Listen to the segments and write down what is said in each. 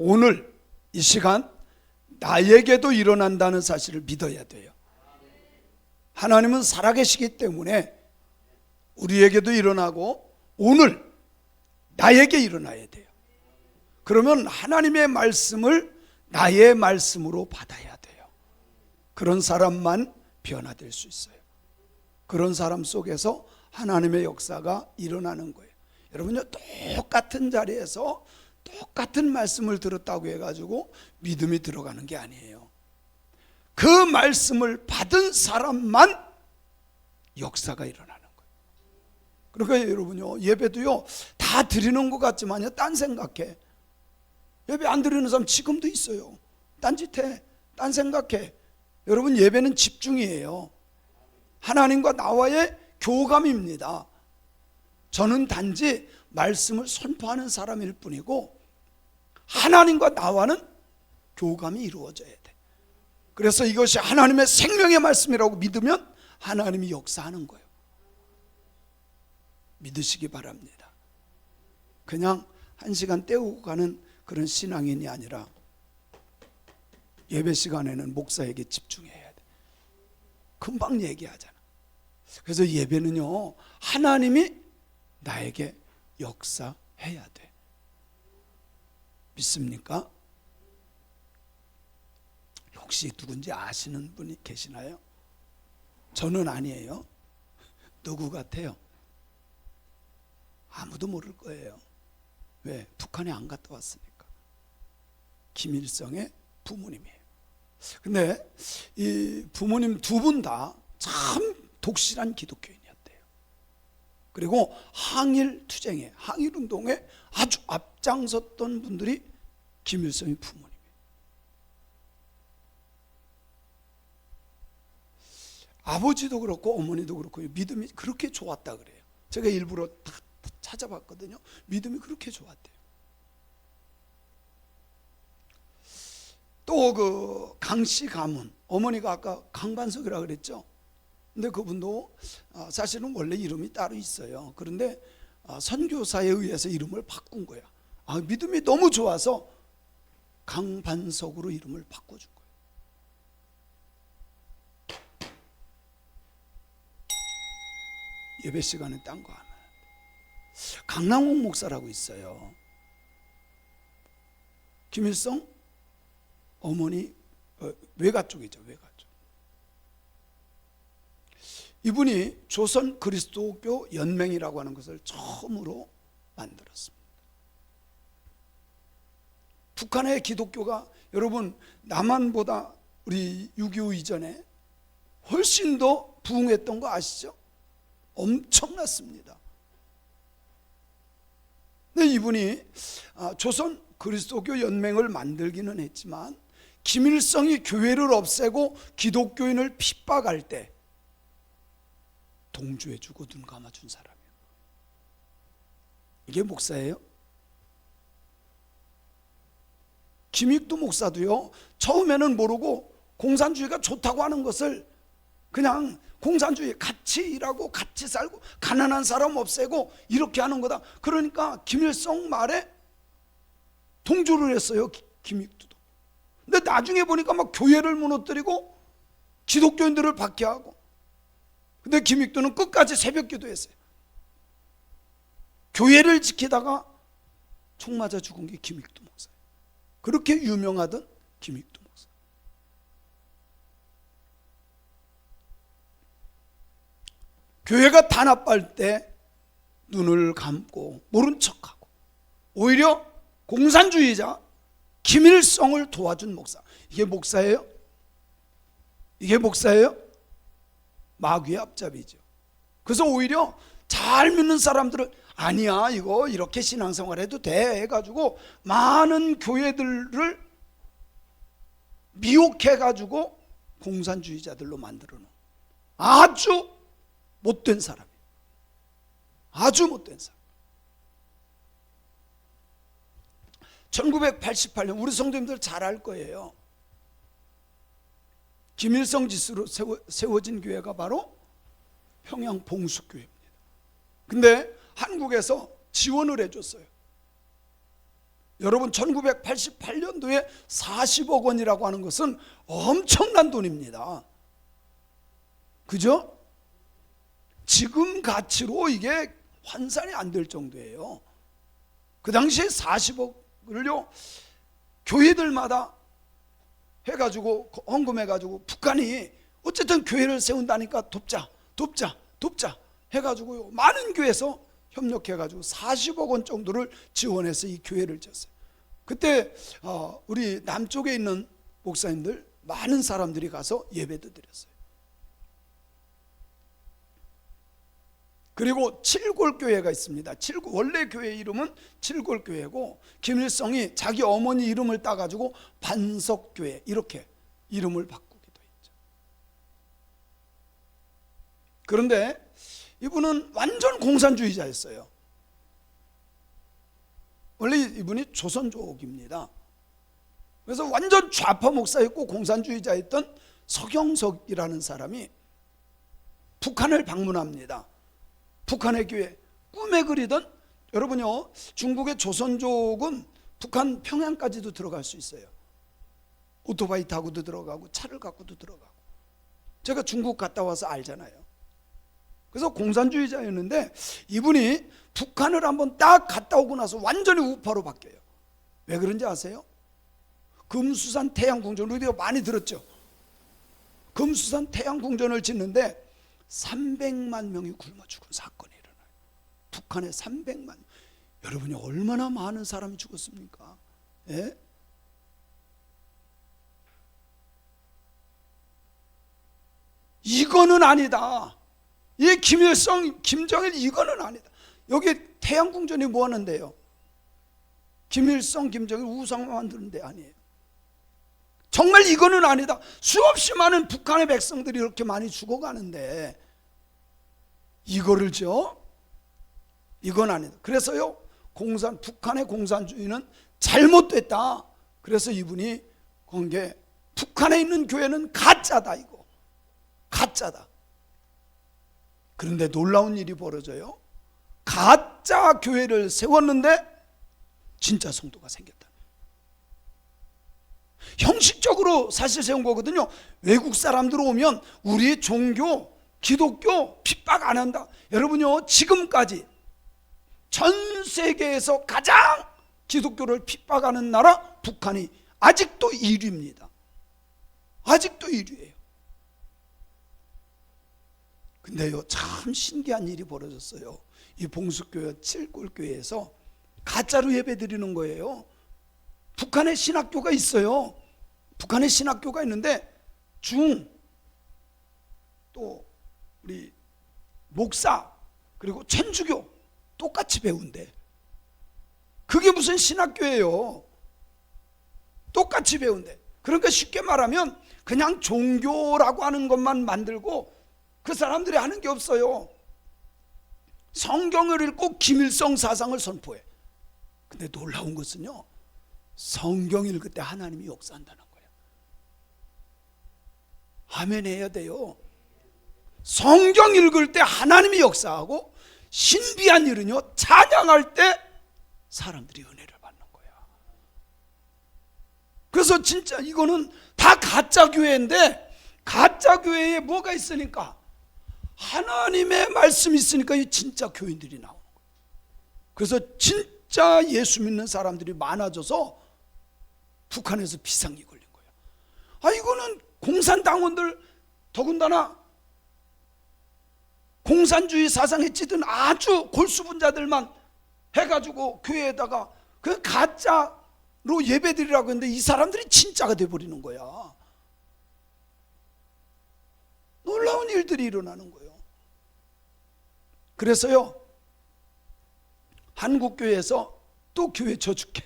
오늘 이 시간 나에게도 일어난다는 사실을 믿어야 돼요. 하나님은 살아계시기 때문에 우리에게도 일어나고 오늘 나에게 일어나야 돼요. 그러면 하나님의 말씀을 나의 말씀으로 받아야 돼요. 그런 사람만 변화될 수 있어요. 그런 사람 속에서 하나님의 역사가 일어나는 거예요. 여러분요, 똑같은 자리에서 똑같은 말씀을 들었다고 해가지고 믿음이 들어가는 게 아니에요. 그 말씀을 받은 사람만 역사가 일어나는 거예요. 그러니까 여러분요, 예배도요 다 드리는 것 같지만요, 딴 생각해. 예배 안 드리는 사람 지금도 있어요. 딴짓해, 딴 생각해. 여러분, 예배는 집중이에요. 하나님과 나와의 교감입니다. 저는 단지 말씀을 선포하는 사람일 뿐이고 하나님과 나와는 교감이 이루어져야 돼. 그래서 이것이 하나님의 생명의 말씀이라고 믿으면 하나님이 역사하는 거예요. 믿으시기 바랍니다. 그냥 한 시간 때우고 가는 그런 신앙인이 아니라 예배 시간에는 목사에게 집중해야 돼. 금방 얘기하잖아. 그래서 예배는요, 하나님이 나에게 역사해야 돼. 믿습니까? 혹시 누군지 아시는 분이 계시나요? 저는 아니에요. 누구 같아요? 아무도 모를 거예요. 왜? 북한에 안 갔다 왔으니까. 김일성의 부모님이에요. 근데 이 부모님 두 분 다 참 독실한 기독교인이었대요. 그리고 항일 투쟁에, 항일 운동에 아주 앞장섰던 분들이 김일성의 부모님이에요. 아버지도 그렇고 어머니도 그렇고 믿음이 그렇게 좋았다 그래요. 제가 일부러 다 찾아봤거든요. 믿음이 그렇게 좋았대요. 또 그 강씨 가문, 어머니가 아까 강반석이라 그랬죠. 근데 그분도 사실은 원래 이름이 따로 있어요. 그런데 선교사에 의해서 이름을 바꾼 거야. 믿음이 너무 좋아서 강반석으로 이름을 바꿔준 거예요. 예배 시간에 딴 거 하면 강남홍 목사라고 있어요. 김일성 어머니 외가 쪽이죠. 외가 쪽. 이분이 조선 그리스도교 연맹이라고 하는 것을 처음으로 만들었습니다. 북한의 기독교가 여러분 남한보다 우리 6.25 이전에 훨씬 더 부흥했던 거 아시죠? 엄청났습니다. 근데 이분이 조선 그리스도교 연맹을 만들기는 했지만 김일성이 교회를 없애고 기독교인을 핍박할 때 동조해주고 눈 감아준 사람이에요. 이게 목사예요? 김익두 목사도요, 처음에는 모르고 공산주의가 좋다고 하는 것을 그냥 공산주의 같이 일하고 같이 살고 가난한 사람 없애고 이렇게 하는 거다. 그러니까 김일성 말에 동조를 했어요. 김익두도. 근데 나중에 보니까 막 교회를 무너뜨리고 기독교인들을 박해하고. 근데 김익두는 끝까지 새벽 기도했어요. 교회를 지키다가 총 맞아 죽은 게 김익두 목사예요. 그렇게 유명하던 김익두 목사. 교회가 단합할 때 눈을 감고 모른 척하고 오히려 공산주의자 김일성을 도와준 목사. 이게 목사예요? 이게 목사예요? 마귀의 앞잡이죠. 그래서 오히려 잘 믿는 사람들은 아니야, 이거 이렇게 신앙생활 해도 돼 해가지고 많은 교회들을 미혹해가지고 공산주의자들로 만들어 놓은 아주 못된 사람이에요. 아주 못된 사람. 1988년 우리 성도님들 잘 알 거예요. 김일성 지수로 세워진 교회가 바로 평양 봉숙교회입니다. 근데 한국에서 지원을 해줬어요. 여러분 1988년도에 40억 원이라고 하는 것은 엄청난 돈입니다. 그죠? 지금 가치로 이게 환산이 안 될 정도예요. 그 당시에 40억을요 교회들마다 해가지고 헌금해가지고 북한이 어쨌든 교회를 세운다니까 돕자 해가지고요 많은 교회에서 협력해가지고 40억 원 정도를 지원해서 이 교회를 지었어요. 그때 우리 남쪽에 있는 목사님들 많은 사람들이 가서 예배도 드렸어요. 그리고 칠골교회가 있습니다. 원래 교회 이름은 칠골교회고 김일성이 자기 어머니 이름을 따가지고 반석교회 이렇게 이름을 바꾸기도 했죠. 그런데 이분은 완전 공산주의자였어요. 원래 이분이 조선족입니다. 그래서 완전 좌파 목사였고 공산주의자였던 서경석이라는 사람이 북한을 방문합니다. 북한의 교회 꿈에 그리던, 여러분요 중국의 조선족은 북한 평양까지도 들어갈 수 있어요. 오토바이 타고도 들어가고 차를 갖고도 들어가고. 제가 중국 갔다 와서 알잖아요. 그래서 공산주의자였는데 이분이 북한을 한번 딱 갔다 오고 나서 완전히 우파로 바뀌어요. 왜 그런지 아세요? 금수산 태양궁전, 우리가 많이 들었죠. 금수산 태양궁전을 짓는데 300만 명이 굶어 죽은 사건이 일어나요. 북한에 300만 명. 여러분이 얼마나 많은 사람이 죽었습니까? 예? 이거는 아니다. 이 김일성, 김정일 이거는 아니다. 여기 태양궁전이 뭐 하는데요? 김일성, 김정일 우상 만드는 데 아니에요. 정말 이거는 아니다. 수없이 많은 북한의 백성들이 이렇게 많이 죽어가는데 이거를 이건 아니다. 그래서요 북한의 공산주의는 잘못됐다. 그래서 이분이 건게 북한에 있는 교회는 가짜다. 이거 가짜다. 그런데 놀라운 일이 벌어져요. 가짜 교회를 세웠는데 진짜 성도가 생겼다. 형식적으로 사실 세운 거거든요. 외국 사람들 오면 우리 종교, 기독교 핍박 안 한다. 여러분요 지금까지 전 세계에서 가장 기독교를 핍박하는 나라 북한이 아직도 1위입니다. 아직도 1위예요. 근데요 참 신기한 일이 벌어졌어요. 이 봉숙교회 칠골교회에서 가짜로 예배 드리는 거예요. 북한에 신학교가 있어요. 북한에 신학교가 있는데 또 우리 목사 그리고 천주교 똑같이 배운대. 그게 무슨 신학교예요. 똑같이 배운대. 그러니까 쉽게 말하면 그냥 종교라고 하는 것만 만들고 그 사람들이 하는 게 없어요. 성경을 읽고 김일성 사상을 선포해. 근데 놀라운 것은요 성경 읽을 때 하나님이 역사한다는 거예요. 아멘 해야 돼요. 성경 읽을 때 하나님이 역사하고 신비한 일은요 찬양할 때 사람들이 은혜를 받는 거야. 그래서 진짜 이거는 다 가짜 교회인데 가짜 교회에 뭐가 있으니까 하나님의 말씀이 있으니까 이 진짜 교인들이 나오는 거예요. 그래서 진짜 예수 믿는 사람들이 많아져서 북한에서 비상이 걸린 거예요. 이거는 공산당원들 더군다나 공산주의 사상에 찌든 아주 골수분자들만 해가지고 교회에다가 그 가짜로 예배드리라고 했는데 이 사람들이 진짜가 돼버리는 거야. 놀라운 일들이 일어나는 거예요. 그래서요 한국교회에서 또 교회 져줄게,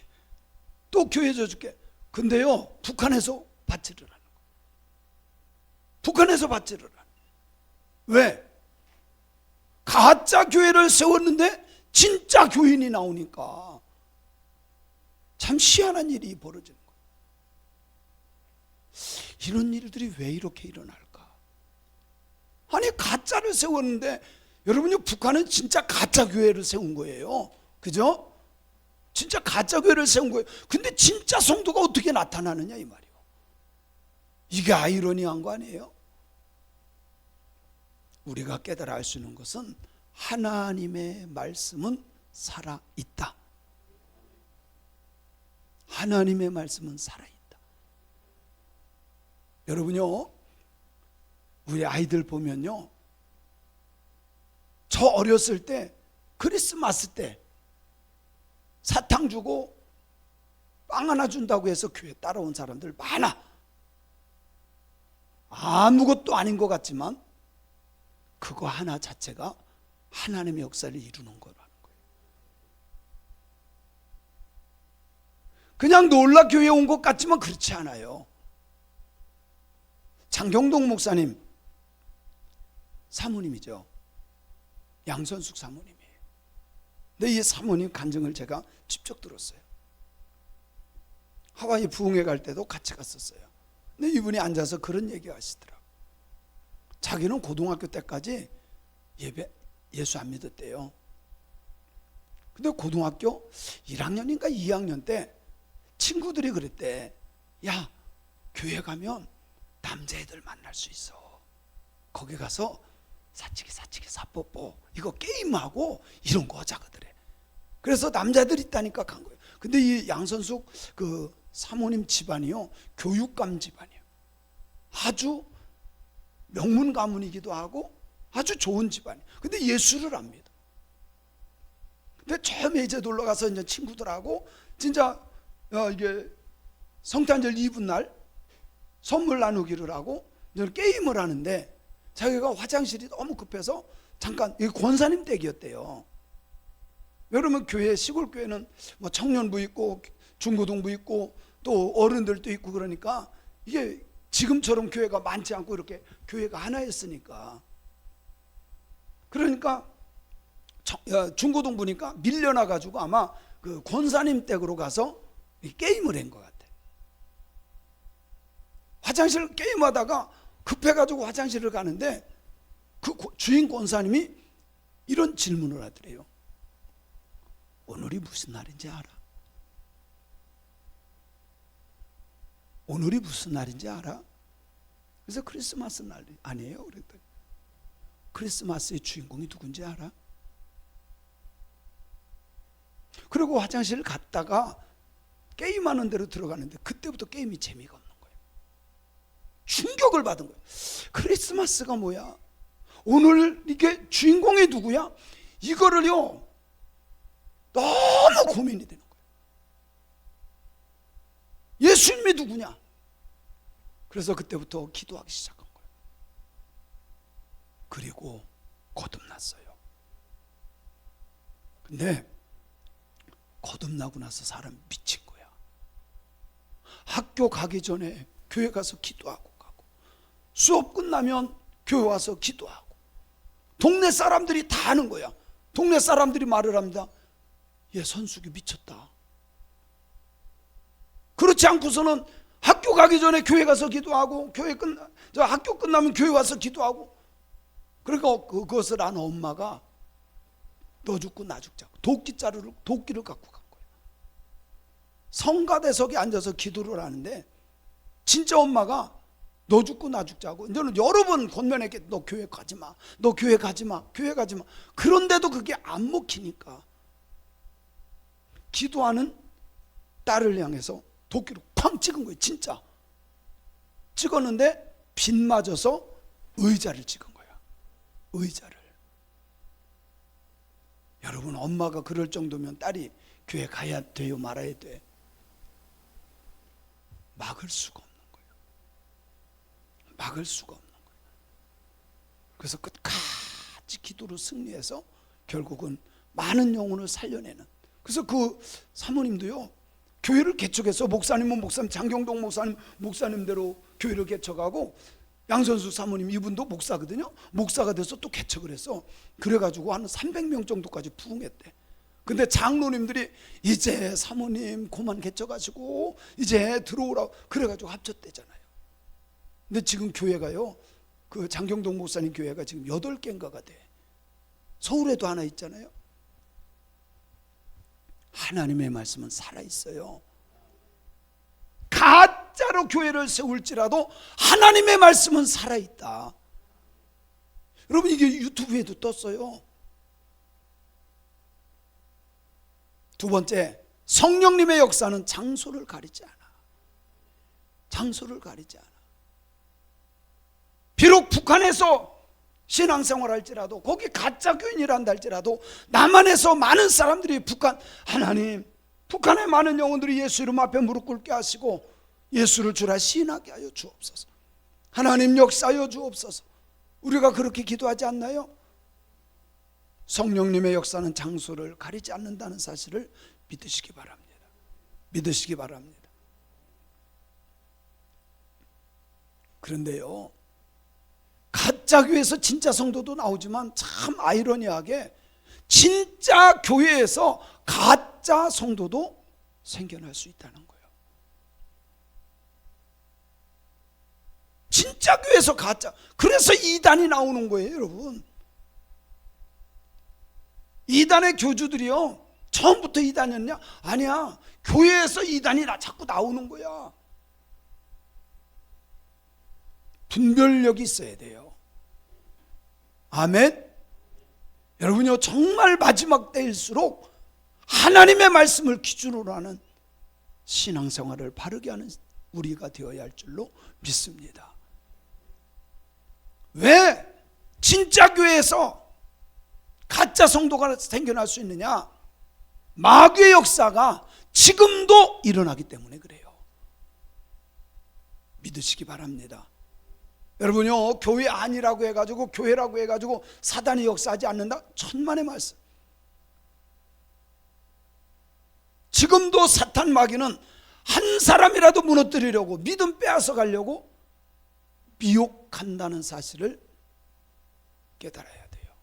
또 교회 져줄게. 근데요 북한에서 받지를 않는 거예요. 북한에서 받지를 않아요. 왜? 가짜 교회를 세웠는데 진짜 교인이 나오니까 참 희한한 일이 벌어지는 거예요. 이런 일들이 왜 이렇게 일어날까? 아니 가짜를 세웠는데 여러분요 북한은 진짜 가짜 교회를 세운 거예요. 그죠? 진짜 가짜 교회를 세운 거예요. 근데 진짜 성도가 어떻게 나타나느냐 이 말이에요. 이게 아이러니한 거 아니에요? 우리가 깨달아 알 수 있는 것은 하나님의 말씀은 살아있다. 하나님의 말씀은 살아있다. 여러분요, 우리 아이들 보면요, 저 어렸을 때 크리스마스 때 사탕 주고 빵 하나 준다고 해서 교회 따라온 사람들 많아. 아무것도 아닌 것 같지만 그거 하나 자체가 하나님의 역사를 이루는 거라는 거예요. 그냥 놀라 교회에 온 것 같지만 그렇지 않아요. 장경동 목사님 사모님이죠. 양선숙 사모님이에요. 근데 이 사모님 간증을 제가 직접 들었어요. 하와이 부흥회 갈 때도 같이 갔었어요. 근데 이분이 앉아서 그런 얘기 하시더라고요. 자기는 고등학교 때까지 예수 안 믿었대요. 근데 고등학교 1학년인가 2학년 때 친구들이 그랬대. 야, 교회 가면 남자애들 만날 수 있어. 거기 가서 사치기 사뽀뽀 이거 게임하고 이런 거 하자 그러더래. 그래서 남자들 있다니까 간 거예요. 근데 이 양선숙 그 사모님 집안이요, 교육감 집안이에요. 아주 명문 가문이기도 하고 아주 좋은 집안이에요. 근데 예수를 안 믿어. 근데 처음에 이제 놀러 가서 이제 친구들하고 진짜 이게 성탄절 이브 날 선물 나누기를 하고 이제 게임을 하는데 자기가 화장실이 너무 급해서 잠깐, 이게 권사님 댁이었대요. 여러분 교회, 시골 교회는 뭐 청년부 있고 중고등부 있고 또 어른들도 있고 그러니까 이게 지금처럼 교회가 많지 않고 이렇게 교회가 하나였으니까, 그러니까 중고등부니까 밀려나가지고 아마 그 권사님 댁으로 가서 게임을 한 것 같아. 화장실 게임하다가 급해가지고 화장실을 가는데 그 주인 권사님이 이런 질문을 하더래요. 오늘이 무슨 날인지 알아? 오늘이 무슨 날인지 알아? 그래서 크리스마스 날 아니에요? 그랬더니 크리스마스의 주인공이 누군지 알아? 그리고 화장실 갔다가 게임하는 데로 들어가는데 그때부터 게임이 재미가 없는 거예요. 충격을 받은 거예요. 크리스마스가 뭐야? 오늘 이게 주인공이 누구야? 이거를요 너무 고민이 되는 거예요. 예수님이 누구냐? 그래서 그때부터 기도하기 시작한 거예요. 그리고 거듭났어요. 근데 거듭나고 나서 사람 미친 거야. 학교 가기 전에 교회 가서 기도하고 가고, 수업 끝나면 교회 와서 기도하고, 동네 사람들이 다 아는 거야. 동네 사람들이 말을 합니다. 얘 선숙이 미쳤다. 그렇지 않고서는 학교 가기 전에 교회 가서 기도하고, 학교 끝나면 교회 와서 기도하고. 그러니까 그것을 안 엄마가 너 죽고 나 죽자고 도끼를 갖고 간 거예요. 성가대석에 앉아서 기도를 하는데 진짜 엄마가 너 죽고 나 죽자고 이제는 여러 번 권면했겠. 너 교회 가지 마. 너 교회 가지 마. 교회 가지 마. 그런데도 그게 안 먹히니까 기도하는 딸을 향해서 도끼로 쾅 찍은 거예요. 진짜 찍었는데 빗 맞아서 의자를 찍은 거야. 의자를. 여러분, 엄마가 그럴 정도면 딸이 교회 가야 돼요, 말아야 돼? 막을 수가 없는 거예요. 막을 수가 없는 거예요. 그래서 끝까지 기도로 승리해서 결국은 많은 영혼을 살려내는. 그래서 그 사모님도요, 교회를 개척해서 목사님은 목사님, 장경동 목사님대로 교회를 개척하고, 양선수 사모님 이분도 목사거든요. 목사가 돼서 또 개척을 해서 그래가지고 한 300명 정도까지 부흥했대. 근데 장로님들이 이제 사모님 그만 개척하시고 이제 들어오라고 그래가지고 합쳤대잖아요. 근데 지금 교회가요, 그 장경동 목사님 교회가 지금 8개인가가 돼. 서울에도 하나 있잖아요. 하나님의 말씀은 살아있어요. 가짜로 교회를 세울지라도 하나님의 말씀은 살아있다. 여러분, 이게 유튜브에도 떴어요. 두 번째, 성령님의 역사는 장소를 가리지 않아. 장소를 가리지 않아. 비록 북한에서 신앙생활 할지라도, 거기 가짜 교인이란다 할지라도, 남한에서 많은 사람들이 하나님, 북한의 많은 영혼들이 예수 이름 앞에 무릎 꿇게 하시고 예수를 주라 시인하게 하여 주옵소서. 하나님 역사하여 주옵소서. 우리가 그렇게 기도하지 않나요? 성령님의 역사는 장소를 가리지 않는다는 사실을 믿으시기 바랍니다. 믿으시기 바랍니다. 그런데요, 가짜 교회에서 진짜 성도도 나오지만 참 아이러니하게 진짜 교회에서 가짜 성도도 생겨날 수 있다는 거예요. 진짜 교회에서 가짜. 그래서 이단이 나오는 거예요, 여러분. 이단의 교주들이요, 처음부터 이단이었냐? 아니야. 교회에서 이단이 자꾸 나오는 거야. 분별력이 있어야 돼요. 아멘. 여러분요, 정말 마지막 때일수록 하나님의 말씀을 기준으로 하는 신앙생활을 바르게 하는 우리가 되어야 할 줄로 믿습니다. 왜 진짜 교회에서 가짜 성도가 생겨날 수 있느냐? 마귀의 역사가 지금도 일어나기 때문에 그래요. 믿으시기 바랍니다. 여러분요, 교회 아니라고 해가지고, 교회라고 해가지고 사단이 역사하지 않는다? 천만의 말씀. 지금도 사탄 마귀는 한 사람이라도 무너뜨리려고, 믿음 빼앗아 가려고 미혹한다는 사실을 깨달아야 돼요.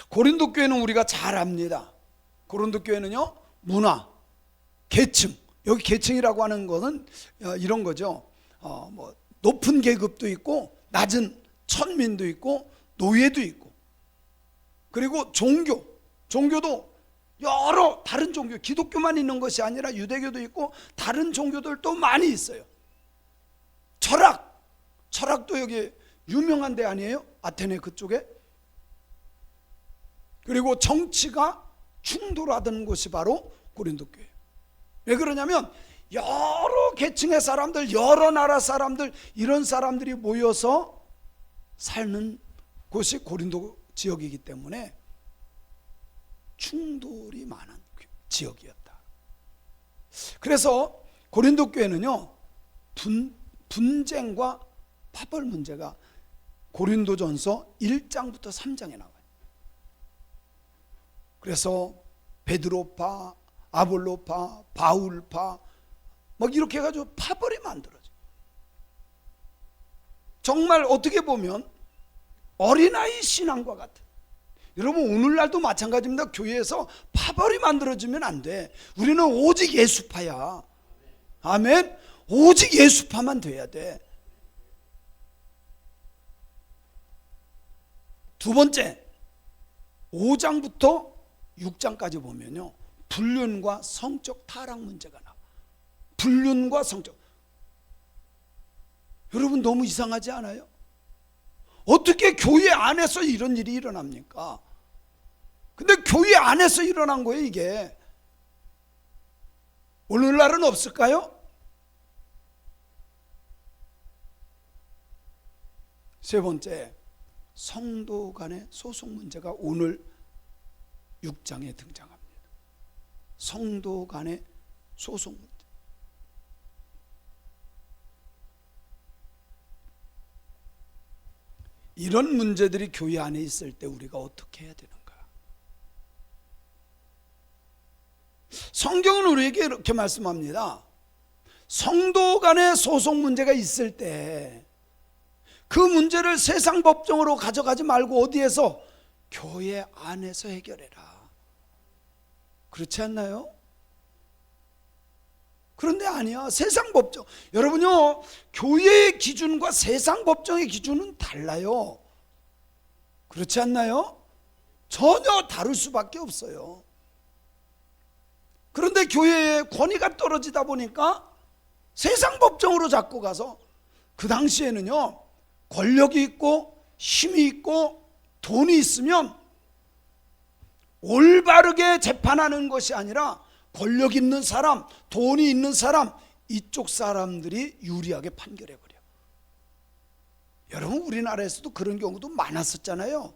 고린도 교회는 우리가 잘 압니다. 고린도 교회는요, 문화, 계층, 여기 계층이라고 하는 것은 이런 거죠. 뭐 높은 계급도 있고 낮은 천민도 있고 노예도 있고, 그리고 종교도 여러 다른 종교, 기독교만 있는 것이 아니라 유대교도 있고 다른 종교들도 많이 있어요. 철학도 여기 유명한 데 아니에요? 아테네 그쪽에. 그리고 정치가 충돌하던 곳이 바로 고린도 교회. 왜 그러냐면 여러 계층의 사람들, 여러 나라 사람들, 이런 사람들이 모여서 사는 곳이 고린도 지역이기 때문에 충돌이 많은 지역이었다. 그래서 고린도 교회는요, 분쟁과 파벌 문제가 고린도전서 1장부터 3장에 나와요. 그래서 베드로파, 아볼로파, 바울파 막 이렇게 해가지고 파벌이 만들어져. 정말 어떻게 보면 어린아이 신앙과 같은. 여러분, 오늘날도 마찬가지입니다. 교회에서 파벌이 만들어지면 안 돼. 우리는 오직 예수파야. 아멘. 오직 예수파만 돼야 돼. 두 번째, 5장부터 6장까지 보면요, 불륜과 성적 타락 문제가 나와. 불륜과 성적. 여러분, 너무 이상하지 않아요? 어떻게 교회 안에서 이런 일이 일어납니까? 근데 교회 안에서 일어난 거예요, 이게. 오늘날은 없을까요? 세 번째, 성도 간의 소송 문제가 오늘 6장에 등장합니다. 성도 간의 소송 문제. 이런 문제들이 교회 안에 있을 때 우리가 어떻게 해야 되는가? 성경은 우리에게 이렇게 말씀합니다. 성도 간의 소송 문제가 있을 때 그 문제를 세상 법정으로 가져가지 말고 어디에서? 교회 안에서 해결해라. 그렇지 않나요? 그런데 아니야. 세상 법정. 여러분요, 교회의 기준과 세상 법정의 기준은 달라요. 그렇지 않나요? 전혀 다를 수밖에 없어요. 그런데 교회의 권위가 떨어지다 보니까 세상 법정으로 자꾸 가서, 그 당시에는요, 권력이 있고 힘이 있고 돈이 있으면 올바르게 재판하는 것이 아니라 권력 있는 사람, 돈이 있는 사람, 이쪽 사람들이 유리하게 판결해버려. 여러분, 우리나라에서도 그런 경우도 많았었잖아요.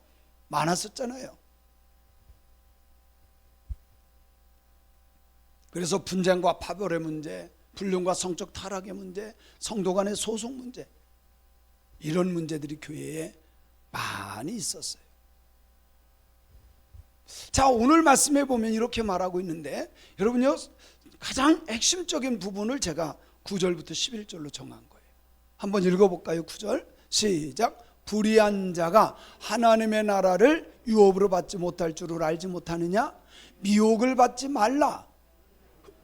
그래서 분쟁과 파벌의 문제, 불륜과 성적 타락의 문제, 성도 간의 소송 문제, 이런 문제들이 교회에 많이 있었어요. 자, 오늘 말씀에 보면 이렇게 말하고 있는데, 여러분요, 가장 핵심적인 부분을 제가 9절부터 11절로 정한 거예요. 한번 읽어볼까요? 9절 시작. 불의한 자가 하나님의 나라를 유업으로 받지 못할 줄을 알지 못하느냐? 미혹을 받지 말라.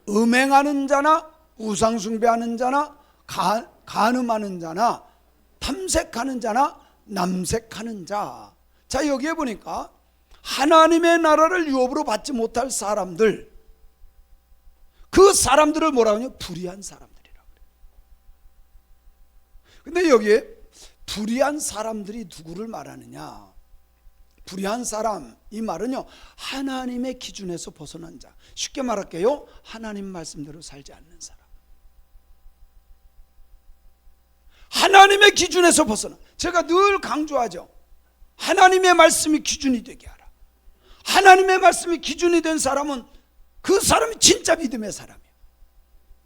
음행하는 자나 우상숭배하는 자나 간음하는 자나 탐색하는 자나 남색하는 자. 자, 여기에 보니까 하나님의 나라를 유업으로 받지 못할 사람들, 그 사람들을 뭐라고 하냐? 불의한 사람들이라고 그래요. 근데 여기에 불의한 사람들이 누구를 말하느냐? 불의한 사람, 이 말은요, 하나님의 기준에서 벗어난 자. 쉽게 말할게요, 하나님 말씀대로 살지 않는 사람. 하나님의 기준에서 벗어나. 제가 늘 강조하죠. 하나님의 말씀이 기준이 되게 하라. 하나님의 말씀이 기준이 된 사람은 그 사람이 진짜 믿음의 사람이에요.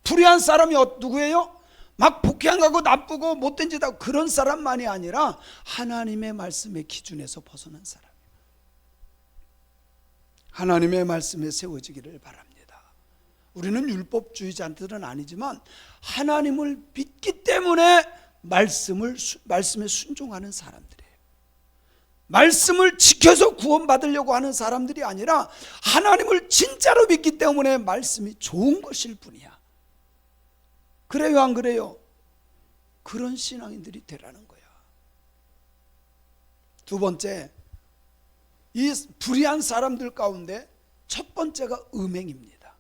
불의한 사람이 누구예요? 막 폭행하고 나쁘고 못된 짓 하고 그런 사람만이 아니라 하나님의 말씀의 기준에서 벗어난 사람이에요. 하나님의 말씀에 세워지기를 바랍니다. 우리는 율법주의자들은 아니지만 하나님을 믿기 때문에 말씀에 순종하는 사람들이에요. 말씀을 지켜서 구원받으려고 하는 사람들이 아니라 하나님을 진짜로 믿기 때문에 말씀이 좋은 것일 뿐이야. 그래요, 안 그래요? 그런 신앙인들이 되라는 거야. 두 번째, 이 불의한 사람들 가운데 첫 번째가 음행입니다.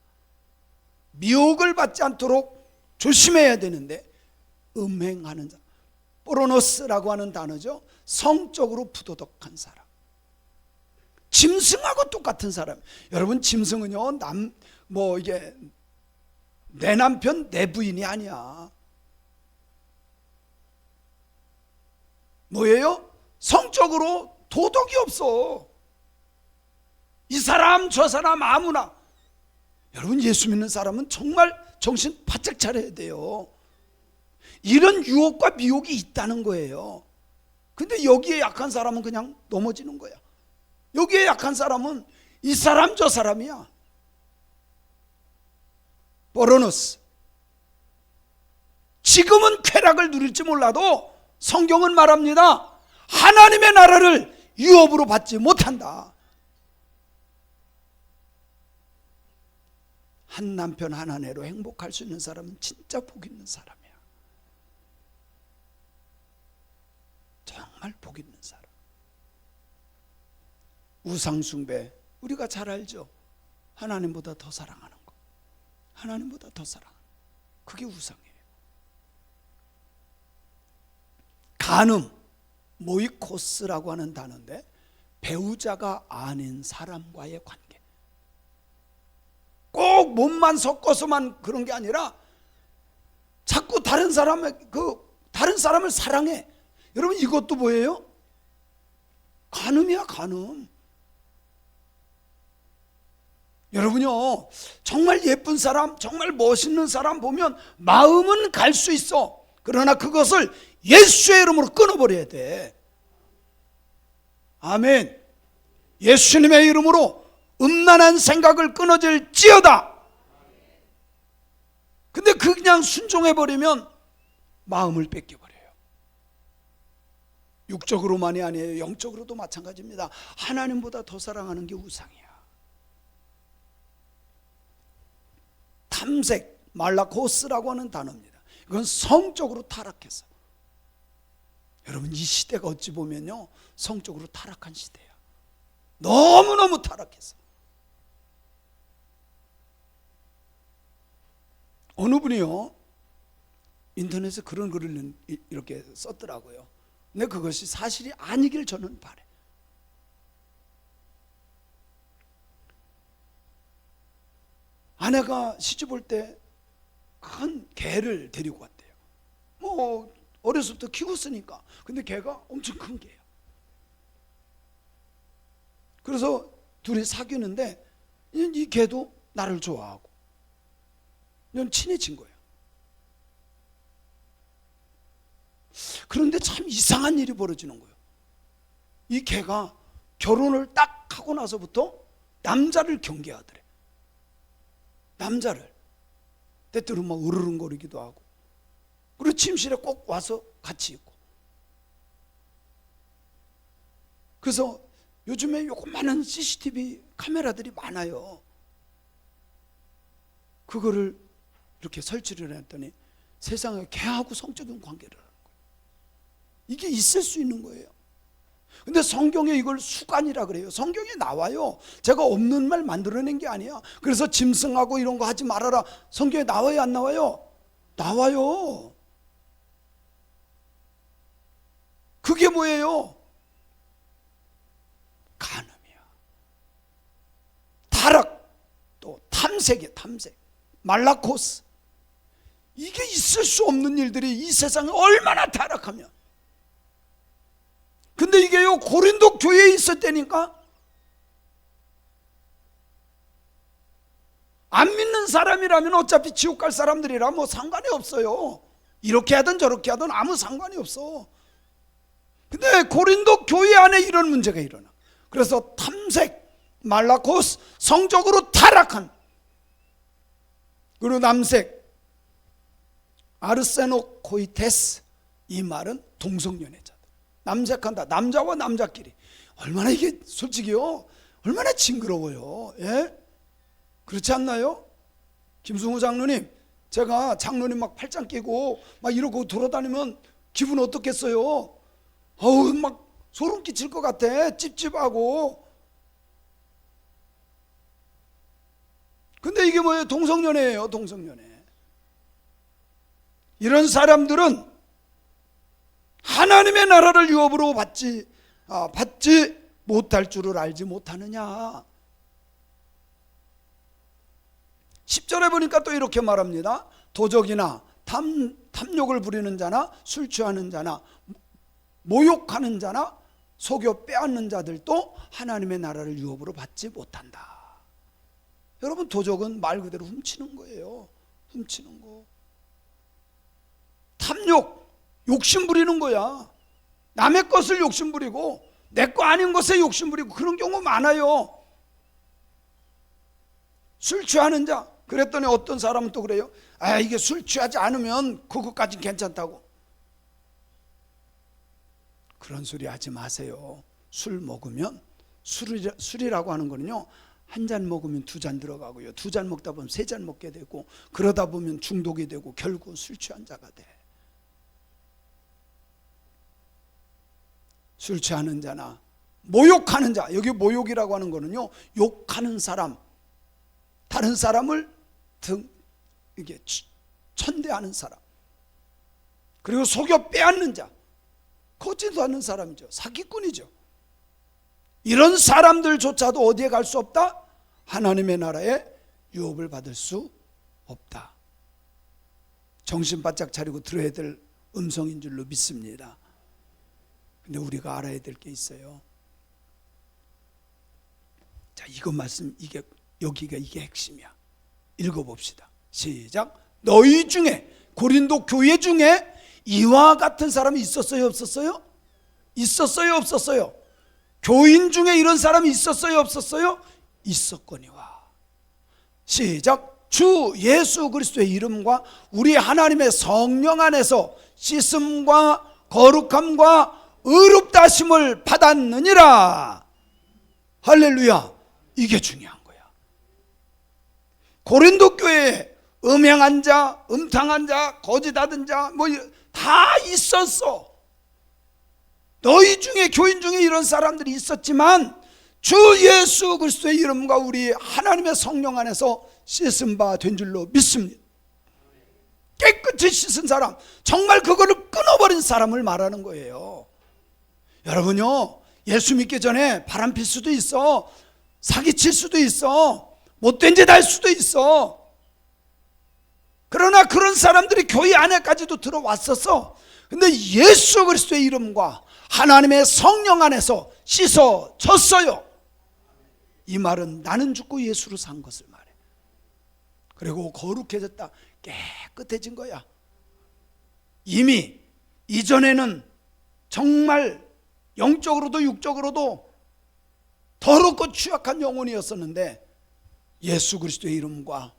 미혹을 받지 않도록 조심해야 되는데, 음행하는 자, 포르노스라고 하는 단어죠. 성적으로 부도덕한 사람, 짐승하고 똑같은 사람. 여러분, 짐승은요, 이게 내 남편 내 부인이 아니야. 뭐예요? 성적으로 도덕이 없어. 이 사람 저 사람 아무나. 여러분, 예수 믿는 사람은 정말 정신 바짝 차려야 돼요. 이런 유혹과 미혹이 있다는 거예요. 근데 여기에 약한 사람은 그냥 넘어지는 거야. 여기에 약한 사람은 이 사람 저 사람이야. 포르노스. 지금은 쾌락을 누릴지 몰라도 성경은 말합니다. 하나님의 나라를 유업으로 받지 못한다. 한 남편 한 아내로 행복할 수 있는 사람은 진짜 복 있는 사람이야. 정말 복 있는 사람. 우상숭배, 우리가 잘 알죠. 하나님보다 더 사랑하는 거, 하나님보다 더 사랑하는 거, 그게 우상이에요. 간음, 모이코스라고 하는 단어인데, 배우자가 아닌 사람과의 관계. 꼭 몸만 섞어서만 그런 게 아니라 자꾸 다른 사람을 사랑해. 여러분, 이것도 뭐예요? 간음이야, 간음. 여러분요, 정말 예쁜 사람, 정말 멋있는 사람 보면 마음은 갈 수 있어. 그러나 그것을 예수의 이름으로 끊어버려야 돼. 아멘. 예수님의 이름으로 음란한 생각을 끊어질지어다. 근데 그냥 순종해버리면 마음을 뺏겨버려요. 육적으로만이 아니에요. 영적으로도 마찬가지입니다. 하나님보다 더 사랑하는 게 우상이야. 탐색, 말라코스라고 하는 단어입니다. 이건 성적으로 타락해서. 여러분, 이 시대가 어찌 보면요, 성적으로 타락한 시대야. 너무너무 타락해서. 어느 분이요, 인터넷에 그런 글을 이렇게 썼더라고요. 근데 그것이 사실이 아니길 저는 바래. 아내가 시집 올 때 큰 개를 데리고 왔대요. 뭐 어렸을 때 키웠으니까. 근데 개가 엄청 큰 개예요. 그래서 둘이 사귀는데 이 개도 나를 좋아하고 친해진 거예요. 그런데 참 이상한 일이 벌어지는 거예요. 이 개가 결혼을 딱 하고 나서부터 남자를 경계하더래. 남자를. 때때로 막 으르렁거리기도 하고, 그리고 침실에 꼭 와서 같이 있고. 그래서 요즘에 요것만한 CCTV 카메라들이 많아요. 그거를 이렇게 설치를 했더니 세상에 개하고 성적인 관계를 하는 거예요. 이게 있을 수 있는 거예요. 근데 성경에 이걸 수간이라 그래요. 성경에 나와요. 제가 없는 말 만들어낸 게 아니야. 그래서 짐승하고 이런 거 하지 말아라. 성경에 나와요, 안 나와요? 나와요. 그게 뭐예요? 간음이야. 타락, 또 탐색이야, 탐색. 말라코스. 이게 있을 수 없는 일들이 이 세상에 얼마나 타락하면. 근데 이게요, 고린도 교회에 있었다니까. 안 믿는 사람이라면 어차피 지옥 갈 사람들이라 뭐 상관이 없어요. 이렇게 하든 저렇게 하든 아무 상관이 없어. 근데 고린도 교회 안에 이런 문제가 일어나. 그래서 탐색, 말라코스, 성적으로 타락한, 그리고 남색, 아르세노코이테스, 이 말은 동성연애자. 남색한다. 남자와 남자끼리. 얼마나 이게 솔직히요, 얼마나 징그러워요. 예? 그렇지 않나요? 김승우 장로님, 제가 장로님 막 팔짱 끼고 막 이러고 돌아다니면 기분 어떻겠어요? 어우, 막 소름 끼칠 것 같아. 찝찝하고. 근데 이게 뭐예요? 동성연애예요. 동성연애. 이런 사람들은 하나님의 나라를 유업으로 받지 못할 줄을 알지 못하느냐. 10절에 보니까 또 이렇게 말합니다. 도적이나 탐욕을 부리는 자나 술 취하는 자나 모욕하는 자나 속여 빼앗는 자들도 하나님의 나라를 유업으로 받지 못한다. 여러분, 도적은 말 그대로 훔치는 거예요. 훔치는 거. 탐욕, 욕심 부리는 거야. 남의 것을 욕심 부리고 내 거 아닌 것에 욕심 부리고 그런 경우 많아요. 술 취하는 자, 그랬더니 어떤 사람은 또 그래요. 아, 이게 술 취하지 않으면 그것까진 괜찮다고. 그런 소리 하지 마세요. 술 먹으면, 술이라고 하는 거는요, 한 잔 먹으면 두 잔 들어가고요, 두 잔 먹다 보면 세 잔 먹게 되고, 그러다 보면 중독이 되고 결국 술 취한 자가 돼. 술 취하는 자나 모욕하는 자, 여기 모욕이라고 하는 거는요, 욕하는 사람, 다른 사람을 이게 천대하는 사람, 그리고 속여 빼앗는 자, 걷지도 않는 사람이죠. 사기꾼이죠. 이런 사람들조차도 어디에 갈 수 없다? 하나님의 나라에 유업을 받을 수 없다. 정신 바짝 차리고 들어야 될 음성인 줄로 믿습니다. 근데 우리가 알아야 될 게 있어요. 자, 이거 말씀, 여기가 핵심이야. 읽어봅시다. 시작. 너희 중에, 고린도 교회 중에 이와 같은 사람이 있었어요, 없었어요? 있었어요, 없었어요? 교인 중에 이런 사람이 있었어요, 없었어요? 있었거니와. 시작. 주 예수 그리스도의 이름과 우리 하나님의 성령 안에서 씻음과 거룩함과 의롭다 하심을 받았느니라. 할렐루야. 이게 중요한 거야. 고린도 교회에 음행한 자, 음탕한 자, 거짓하던 자, 뭐 다 있었어. 너희 중에, 교인 중에 이런 사람들이 있었지만 주 예수 그리스도의 이름과 우리 하나님의 성령 안에서 씻은 바 된 줄로 믿습니다. 깨끗이 씻은 사람, 정말 그거를 끊어버린 사람을 말하는 거예요. 여러분요, 예수 믿기 전에 바람 필 수도 있어, 사기칠 수도 있어, 못된 짓 할 수도 있어. 그러나 그런 사람들이 교회 안에까지도 들어왔었어. 근데 예수 그리스도의 이름과 하나님의 성령 안에서 씻어졌어요. 이 말은 나는 죽고 예수로 산 것을 말해. 그리고 거룩해졌다, 깨끗해진 거야. 이미 이전에는 정말 영적으로도 육적으로도 더럽고 취약한 영혼이었었는데 예수 그리스도의 이름과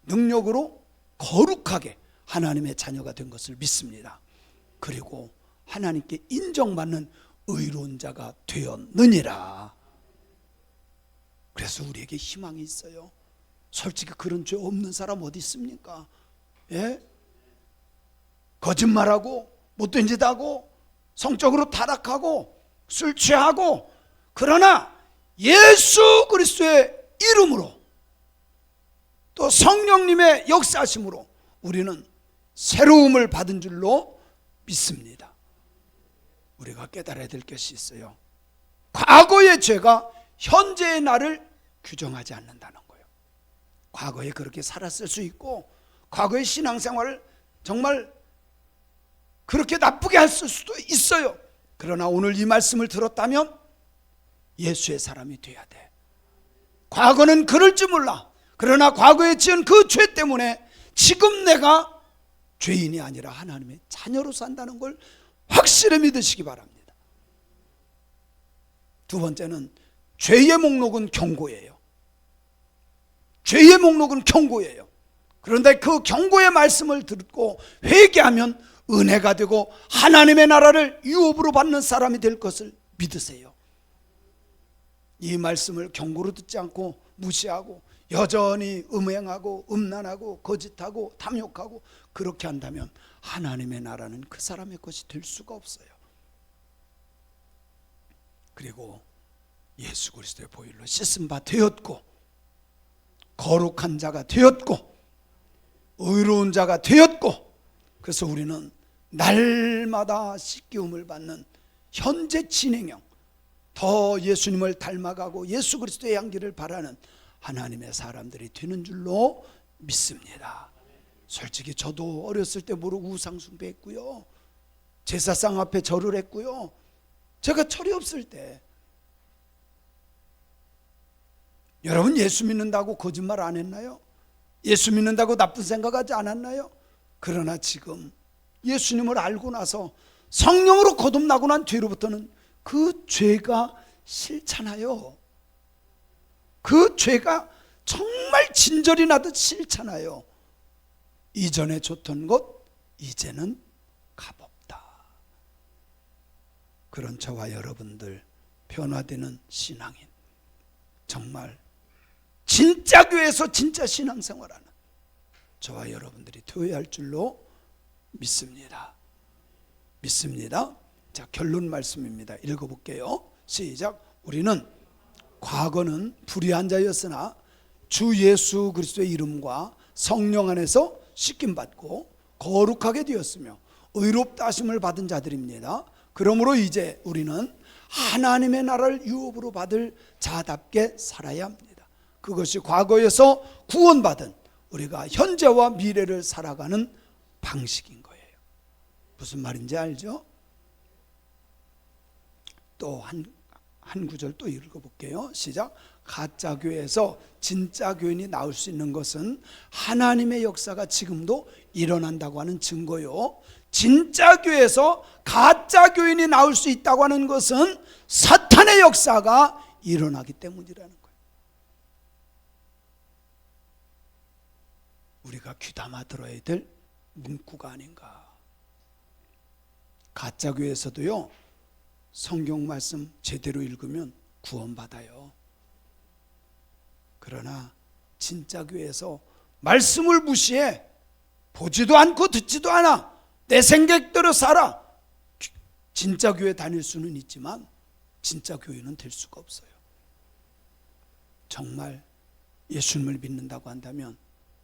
능력으로 거룩하게 하나님의 자녀가 된 것을 믿습니다. 그리고 하나님께 인정받는 의로운 자가 되었느니라. 그래서 우리에게 희망이 있어요. 솔직히 그런 죄 없는 사람 어디 있습니까? 예? 거짓말하고 못된 짓 하고 성적으로 타락하고 술 취하고, 그러나 예수 그리스도의 이름으로 또 성령님의 역사하심으로 우리는 새로움을 받은 줄로 믿습니다. 우리가 깨달아야 될 것이 있어요. 과거의 죄가 현재의 나를 규정하지 않는다는 거예요. 과거에 그렇게 살았을 수 있고, 과거의 신앙생활을 정말 그렇게 나쁘게 했을 수도 있어요. 그러나 오늘 이 말씀을 들었다면 예수의 사람이 돼야 돼. 과거는 그럴지 몰라. 그러나 과거에 지은 그 죄 때문에 지금 내가 죄인이 아니라 하나님의 자녀로 산다는 걸 확실히 믿으시기 바랍니다. 두 번째는 죄의 목록은 경고예요. 죄의 목록은 경고예요. 그런데 그 경고의 말씀을 듣고 회개하면 은혜가 되고 하나님의 나라를 유업으로 받는 사람이 될 것을 믿으세요. 이 말씀을 경고로 듣지 않고 무시하고 여전히 음행하고 음란하고 거짓하고 탐욕하고 그렇게 한다면 하나님의 나라는 그 사람의 것이 될 수가 없어요. 그리고 예수 그리스도의 보혈로 씻은 바 되었고, 거룩한 자가 되었고, 의로운 자가 되었고, 그래서 우리는 날마다 씻기움을 받는 현재 진행형, 더 예수님을 닮아가고 예수 그리스도의 향기를 바라는 하나님의 사람들이 되는 줄로 믿습니다. 솔직히 저도 어렸을 때 모르고 우상 숭배했고요, 제사상 앞에 절을 했고요. 제가 철이 없을 때, 여러분 예수 믿는다고 거짓말 안 했나요? 예수 믿는다고 나쁜 생각하지 않았나요? 그러나 지금 예수님을 알고 나서 성령으로 거듭나고 난 뒤로부터는 그 죄가 싫잖아요. 그 죄가 정말 진절이 나듯 싫잖아요. 이전에 좋던 것 이제는 값없다. 그런 저와 여러분들, 변화되는 신앙인, 정말 진짜 교회에서 진짜 신앙생활하는 저와 여러분들이 되어야 할 줄로 믿습니다. 믿습니다. 자, 결론 말씀입니다. 읽어볼게요. 시작. 우리는 과거는 불의한 자였으나 주 예수 그리스도의 이름과 성령 안에서 씻김받고 거룩하게 되었으며 의롭다 하심을 받은 자들입니다. 그러므로 이제 우리는 하나님의 나라를 유업으로 받을 자답게 살아야 합니다. 그것이 과거에서 구원받은 우리가 현재와 미래를 살아가는 방식인 거예요. 무슨 말인지 알죠? 또 한 구절 또 읽어볼게요. 시작. 가짜 교회에서 진짜 교인이 나올 수 있는 것은 하나님의 역사가 지금도 일어난다고 하는 증거요, 진짜 교회에서 가짜 교인이 나올 수 있다고 하는 것은 사탄의 역사가 일어나기 때문이라는 거예요. 우리가 귀담아 들어야 될 문구가 아닌가. 가짜 교회에서도요, 성경 말씀 제대로 읽으면 구원받아요. 그러나 진짜 교회에서 말씀을 무시해, 보지도 않고 듣지도 않아, 내 생각대로 살아, 진짜 교회 다닐 수는 있지만 진짜 교회는 될 수가 없어요. 정말 예수님을 믿는다고 한다면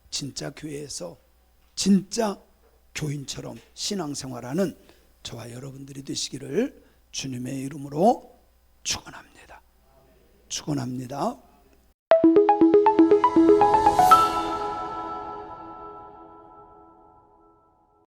진짜 교회에서 진짜 교인처럼 신앙생활하는 저와 여러분들이 되시기를 주님의 이름으로 축원합니다. 축원합니다.